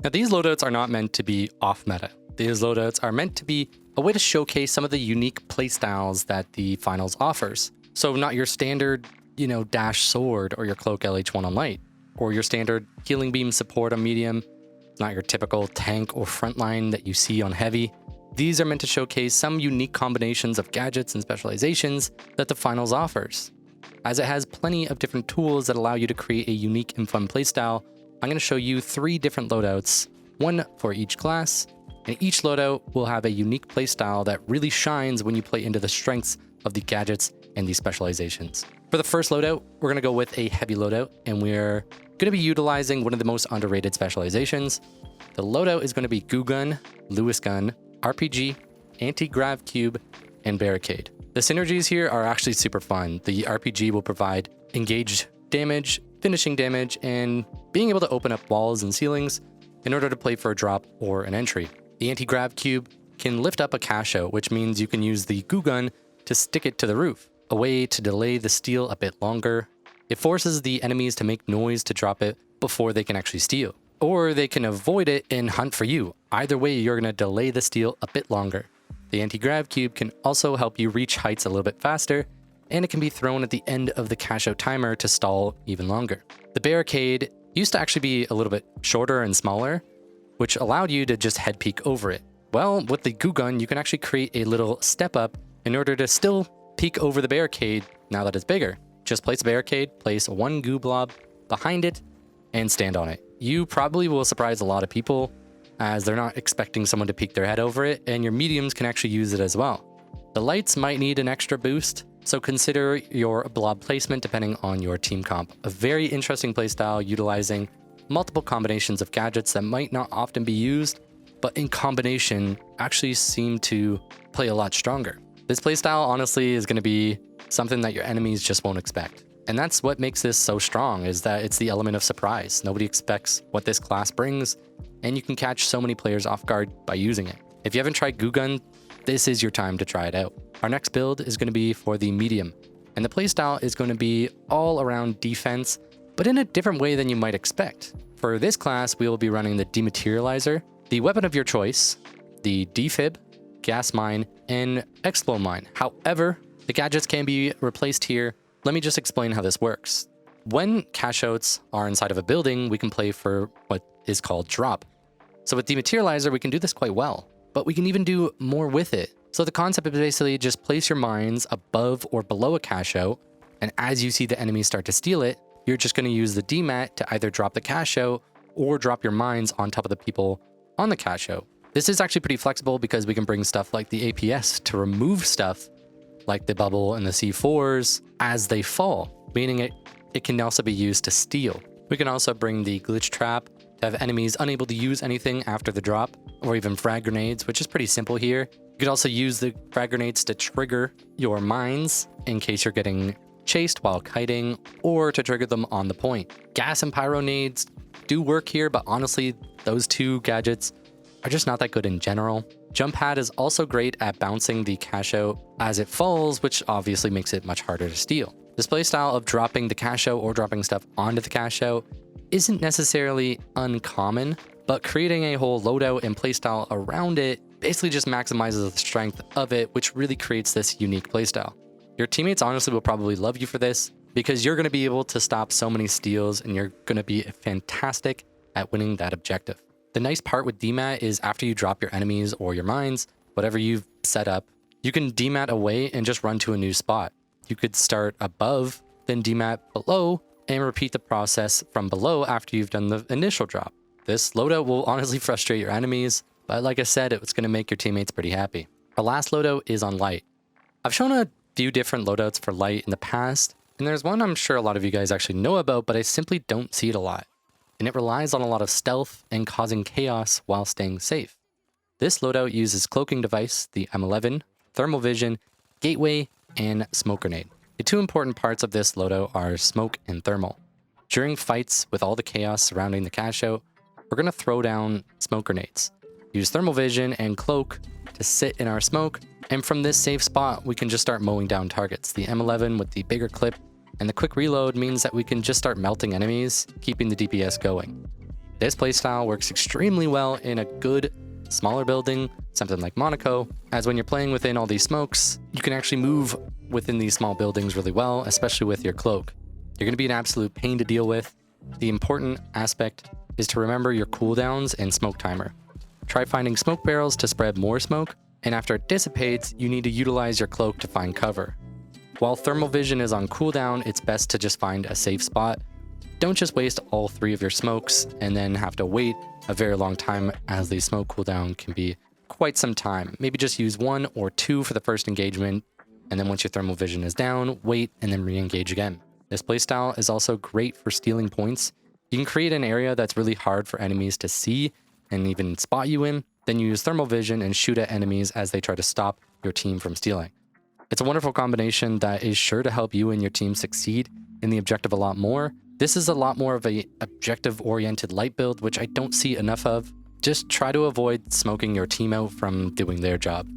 Now, these loadouts are not meant to be off meta. These loadouts are meant to be a way to showcase some of the unique playstyles that the finals offers. So not your standard, dash sword or your cloak LH1 on light, or your standard healing beam support on medium, not your typical tank or frontline that you see on heavy. These are meant to showcase some unique combinations of gadgets and specializations that the finals offers. As it has plenty of different tools that allow you to create a unique and fun playstyle, I'm going to show you 3 different loadouts, one for each class, and each loadout will have a unique playstyle that really shines when you play into the strengths of the gadgets and the specializations. For the first loadout, we're going to go with a heavy loadout, and we're going to be utilizing one of the most underrated specializations. The loadout is going to be Goo Gun, Lewis Gun, RPG, Anti-Grav Cube, and Barricade. The synergies here are actually super fun. The RPG will provide engaged damage, finishing damage, and being able to open up walls and ceilings in order to play for a drop or an entry. The Anti-Grav Cube can lift up a cash out, which means you can use the Goo Gun to stick it to the roof, a way to delay the steal a bit longer. It forces the enemies to make noise to drop it before they can actually steal, or they can avoid it and hunt for you. Either way, you're going to delay the steal a bit longer. The Anti-Grav Cube can also help you reach heights a little bit faster, and it can be thrown at the end of the cash out timer to stall even longer. The Barricade used to actually be a little bit shorter and smaller, which allowed you to just head peek over it. Well, with the Goo Gun, you can actually create a little step up in order to still peek over the barricade now that it's bigger. Just place a barricade, place one goo blob behind it, and stand on it. You probably will surprise a lot of people as they're not expecting someone to peek their head over it, and your mediums can actually use it as well. The lights might need an extra boost, so consider your blob placement depending on your team comp. A very interesting playstyle utilizing multiple combinations of gadgets that might not often be used, but in combination actually seem to play a lot stronger. This playstyle honestly is going to be something that your enemies just won't expect. And that's what makes this so strong, is that it's the element of surprise. Nobody expects what this class brings, and you can catch so many players off guard by using it. If you haven't tried Goo Gun, this is your time to try it out. Our next build is going to be for the medium, and the playstyle is going to be all around defense, but in a different way than you might expect. For this class, we will be running the Dematerializer, the weapon of your choice, the Defib, Gas Mine, and Explode Mine. However, the gadgets can be replaced here. Let me just explain how this works. When cash outs are inside of a building, we can play for what is called drop. So with Dematerializer, we can do this quite well, but we can even do more with it. So the concept is basically just place your mines above or below a cash out, and as you see the enemies start to steal it, you're just going to use the DMAT to either drop the cash out or drop your mines on top of the people on the cash out. This is actually pretty flexible because we can bring stuff like the APS to remove stuff like the bubble and the C4s as they fall, meaning it can also be used to steal. We can also bring the glitch trap to have enemies unable to use anything after the drop, or even frag grenades, which is pretty simple here. You could also use the frag grenades to trigger your mines in case you're getting chased while kiting, or to trigger them on the point. Gas and pyro nades do work here, but honestly, those two gadgets are just not that good in general. Jump pad is also great at bouncing the cash out as it falls, which obviously makes it much harder to steal. This playstyle of dropping the cash out or dropping stuff onto the cash out isn't necessarily uncommon, but creating a whole loadout and playstyle around it basically just maximizes the strength of it, which really creates this unique playstyle. Your teammates honestly will probably love you for this because you're going to be able to stop so many steals and you're going to be fantastic at winning that objective. The nice part with DMAT is after you drop your enemies or your mines, whatever you've set up, you can DMAT away and just run to a new spot. You could start above, then DMAT below, and repeat the process from below after you've done the initial drop. This loadout will honestly frustrate your enemies, but like I said, it's going to make your teammates pretty happy. Our last loadout is on light. I've shown a few different loadouts for light in the past, and there's one I'm sure a lot of you guys actually know about, but I simply don't see it a lot. And it relies on a lot of stealth and causing chaos while staying safe. This loadout uses cloaking device, the M11, thermal vision, gateway, and smoke grenade. The two important parts of this loadout are smoke and thermal. During fights with all the chaos surrounding the cash out, we're going to throw down smoke grenades. Use thermal vision and cloak to sit in our smoke, and from this safe spot, we can just start mowing down targets. The M11 with the bigger clip and the quick reload means that we can just start melting enemies, keeping the DPS going. This playstyle works extremely well in a good, smaller building, something like Monaco, as when you're playing within all these smokes, you can actually move within these small buildings really well, especially with your cloak. You're going to be an absolute pain to deal with. The important aspect is to remember your cooldowns and smoke timer. Try finding smoke barrels to spread more smoke, and after it dissipates, you need to utilize your cloak to find cover. While thermal vision is on cooldown, it's best to just find a safe spot. Don't just waste all 3 of your smokes and then have to wait a very long time, as the smoke cooldown can be quite some time. Maybe just use 1 or 2 for the first engagement, and then once your thermal vision is down, wait and then re-engage again. This playstyle is also great for stealing points. You can create an area that's really hard for enemies to see and even spot you in, then you use thermal vision and shoot at enemies as they try to stop your team from stealing. It's a wonderful combination that is sure to help you and your team succeed in the objective a lot more. This is a lot more of a objective-oriented light build, which I don't see enough of. Just try to avoid smoking your team out from doing their job.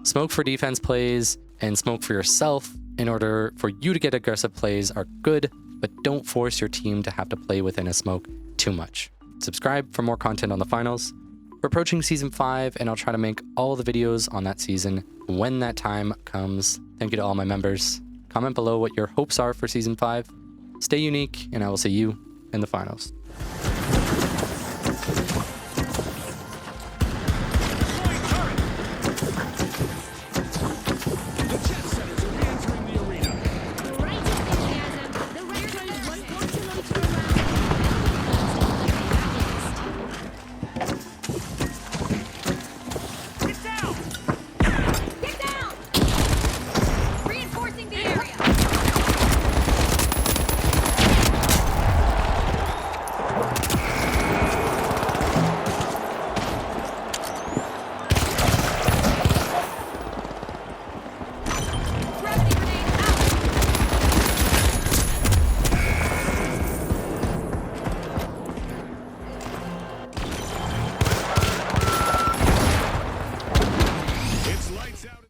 Smoke for defense plays and smoke for yourself in order for you to get aggressive plays are good, but don't force your team to have to play within a smoke too much. Subscribe for more content on the finals. We're approaching Season 5, and I'll try to make all the videos on that season when that time comes. Thank you to all my members. Comment below what your hopes are for Season 5. Stay unique, and I will see you in the finals.